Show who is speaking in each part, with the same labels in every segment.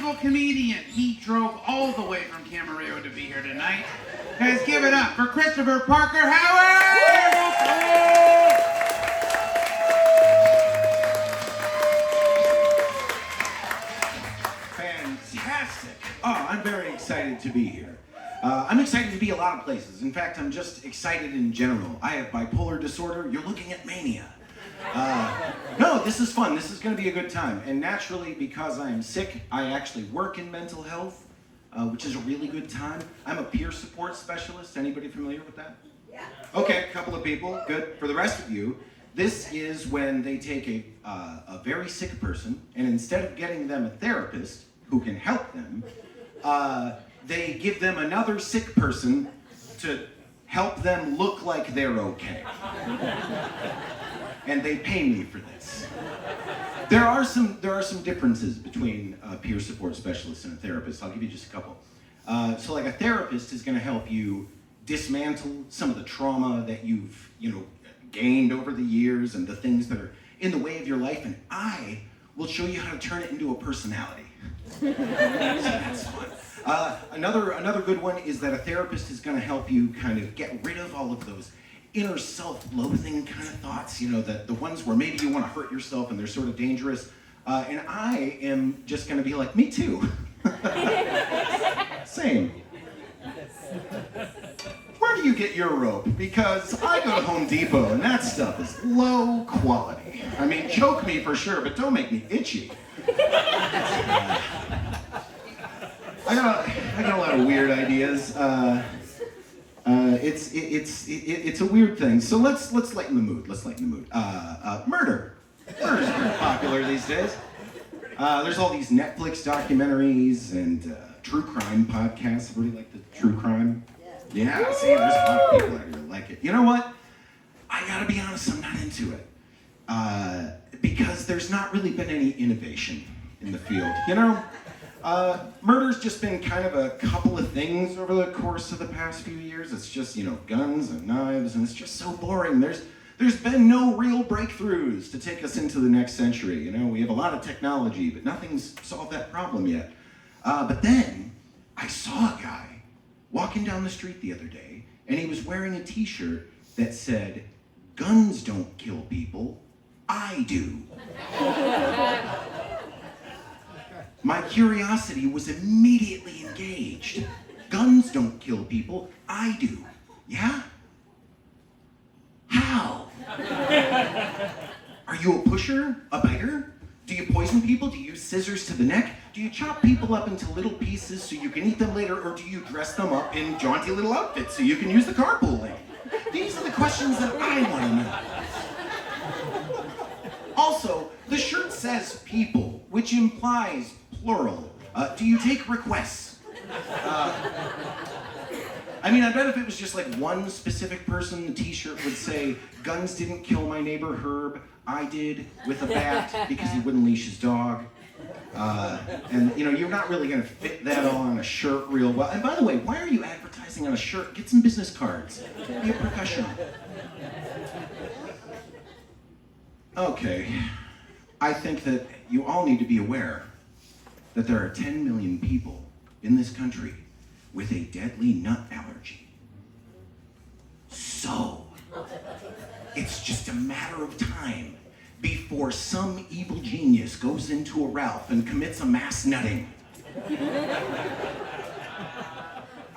Speaker 1: wonderful comedian. He drove all the way from Camarillo to be here tonight. Guys, give it up for Christopher Parker Howard!
Speaker 2: Fantastic. Oh, I'm very excited to be here. I'm excited to be a lot of places. In fact, I'm just excited in general. I have bipolar disorder. You're looking at mania. No, this is fun. This is going to be a good time. And naturally, because I am sick, I actually work in mental health, which is a really good time. I'm a peer support specialist. Anybody familiar with that? Yeah. Okay, a couple of people. Good. For the rest of you, this is when they take a very sick person, and instead of getting them a therapist who can help them, they give them another sick person to help them look like they're okay. And they pay me for this. There are some differences between a peer support specialist and a therapist. I'll give you just a couple. So like a therapist is going to help you dismantle some of the trauma that you've gained over the years and the things that are in the way of your life, and I will show you how to turn it into a personality. So that's fun. Another good one is that a therapist is going to help you kind of get rid of all of those inner self-loathing kind of thoughts, the ones where maybe you want to hurt yourself and they're sort of dangerous. And I am just going to be like, me too. Same. Where do you get your rope? Because I go to Home Depot and that stuff is low quality. I mean, choke me for sure, but don't make me itchy. I got a lot of weird ideas. It's a weird thing. So let's lighten the mood. Murder. Murder's pretty popular these days. There's all these Netflix documentaries and true crime podcasts. Everybody like the true crime? Yeah, see, there's a lot of people out here that like it. You know what? I gotta be honest, I'm not into it. Because there's not really been any innovation in the field. Murder's just been kind of a couple of things over the course of the past few years. It's just, guns and knives, and it's just so boring. There's been no real breakthroughs to take us into the next century. We have a lot of technology, but nothing's solved that problem yet. But then I saw a guy walking down the street the other day, and he was wearing a t-shirt that said, "Guns don't kill people, I do." My curiosity was immediately engaged. Guns don't kill people, I do. Yeah? How? Are you a pusher? A biter? Do you poison people? Do you use scissors to the neck? Do you chop people up into little pieces so you can eat them later, or do you dress them up in jaunty little outfits so you can use the carpool lane? These are the questions that I want to know. Also, the shirt says people, which implies plural. Do you take requests? I bet if it was just like one specific person, the t-shirt would say, "Guns didn't kill my neighbor Herb, I did with a bat because he wouldn't leash his dog." And you're not really gonna fit that all on a shirt real well. And by the way, why are you advertising on a shirt? Get some business cards. Be a professional. Okay, I think that you all need to be aware that there are 10 million people in this country with a deadly nut allergy. So, it's just a matter of time before some evil genius goes into a Ralph and commits a mass nutting.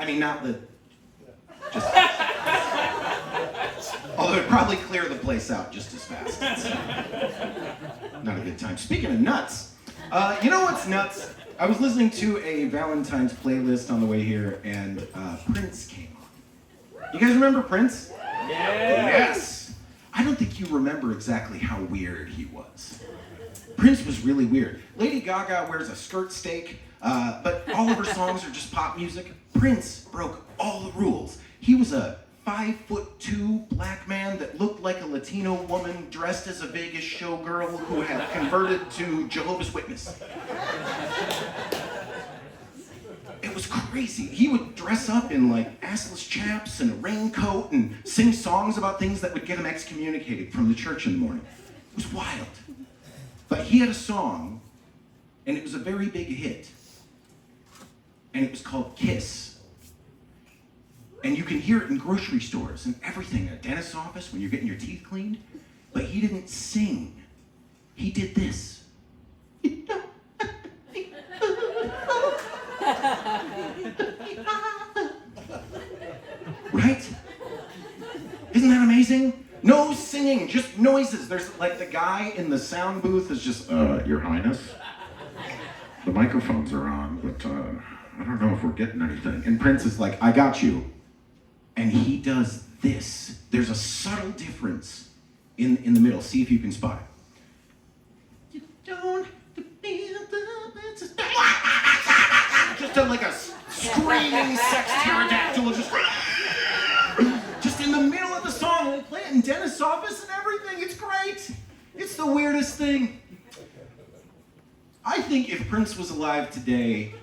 Speaker 2: Not the... just... Although it'd probably clear the place out just as fast. It's not a good time. Speaking of nuts, you know what's nuts? I was listening to a Valentine's playlist on the way here, and Prince came on. You guys remember Prince?
Speaker 3: Yeah.
Speaker 2: Yes. I don't think you remember exactly how weird he was. Prince was really weird. Lady Gaga wears a skirt steak, but all of her songs are just pop music. Prince broke all the rules. He was a 5'2" black man that looked like a Latino woman dressed as a Vegas showgirl who had converted to Jehovah's Witness. It was crazy. He would dress up in like assless chaps and a raincoat and sing songs about things that would get him excommunicated from the church in the morning. It was wild. But he had a song, and it was a very big hit, and it was called Kiss. And you can hear it in grocery stores and everything, at a dentist's office when you're getting your teeth cleaned. But he didn't sing. He did this. Right? Isn't that amazing? No singing, just noises. There's like the guy in the sound booth is just, Your Highness, the microphones are on, but I don't know if we're getting anything. And Prince is like, I got you. And he does this. There's a subtle difference in the middle. See if you can spot it. You don't have to be just a, like a screaming sex pterodactyl, just in the middle of the song. We'll play it in dentist's office and everything. It's great. It's the weirdest thing. I think if Prince was alive today,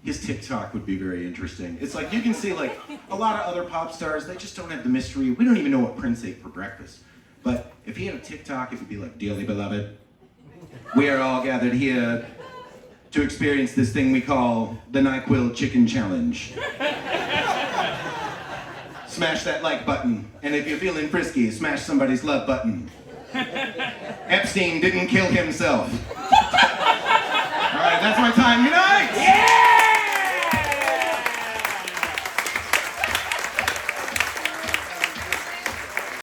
Speaker 2: his TikTok would be very interesting. It's like you can see like a lot of other pop stars, they just don't have the mystery. We don't even know what Prince ate for breakfast. But if he had a TikTok, it would be like, dearly beloved, we are all gathered here to experience this thing we call the NyQuil Chicken Challenge. Smash that like button, and if you're feeling frisky, smash somebody's love button. Epstein didn't kill himself. All right, that's my time. Good night!